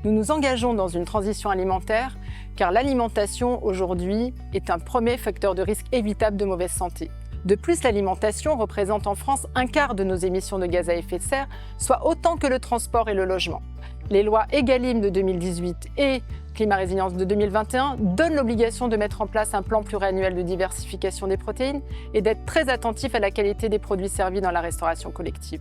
Nous nous engageons dans une transition alimentaire car l'alimentation aujourd'hui est un premier facteur de risque évitable de mauvaise santé. De plus, l'alimentation représente en France un quart de nos émissions de gaz à effet de serre, soit autant que le transport et le logement. Les lois Egalim de 2018 et Climat Résilience de 2021 donnent l'obligation de mettre en place un plan pluriannuel de diversification des protéines et d'être très attentif à la qualité des produits servis dans la restauration collective.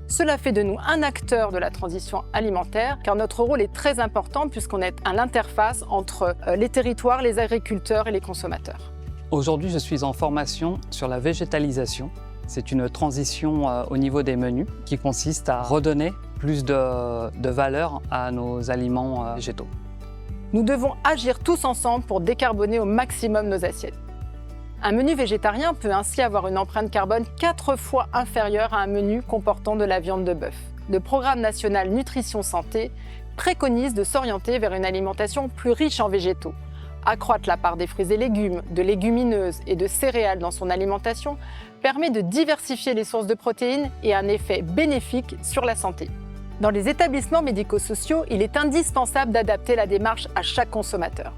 Cela fait de nous un acteur de la transition alimentaire, car notre rôle est très important puisqu'on est à l'interface entre les territoires, les agriculteurs et les consommateurs. Aujourd'hui, je suis en formation sur la végétalisation. C'est une transition au niveau des menus qui consiste à redonner plus de valeur à nos aliments végétaux. Nous devons agir tous ensemble pour décarboner au maximum nos assiettes. Un menu végétarien peut ainsi avoir une empreinte carbone 4 fois inférieure à un menu comportant de la viande de bœuf. Le Programme national Nutrition Santé préconise de s'orienter vers une alimentation plus riche en végétaux. Accroître la part des fruits et légumes, de légumineuses et de céréales dans son alimentation permet de diversifier les sources de protéines et a un effet bénéfique sur la santé. Dans les établissements médico-sociaux, il est indispensable d'adapter la démarche à chaque consommateur.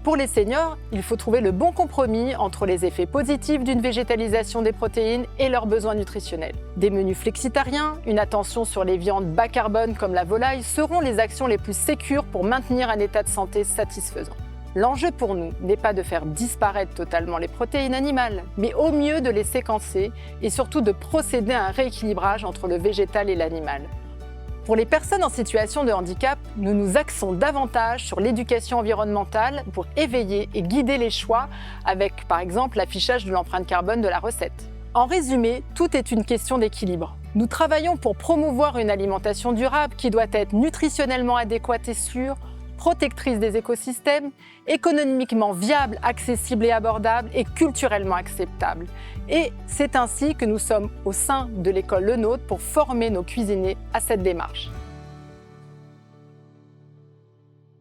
Pour les seniors, il faut trouver le bon compromis entre les effets positifs d'une végétalisation des protéines et leurs besoins nutritionnels. Des menus flexitariens, une attention sur les viandes bas carbone comme la volaille seront les actions les plus sécures pour maintenir un état de santé satisfaisant. L'enjeu pour nous n'est pas de faire disparaître totalement les protéines animales, mais au mieux de les séquencer et surtout de procéder à un rééquilibrage entre le végétal et l'animal. Pour les personnes en situation de handicap, nous nous axons davantage sur l'éducation environnementale pour éveiller et guider les choix avec, par exemple, l'affichage de l'empreinte carbone de la recette. En résumé, tout est une question d'équilibre. Nous travaillons pour promouvoir une alimentation durable qui doit être nutritionnellement adéquate et sûre, protectrice des écosystèmes, économiquement viable, accessible et abordable et culturellement acceptable. Et c'est ainsi que nous sommes au sein de l'école Le Nôtre pour former nos cuisiniers à cette démarche.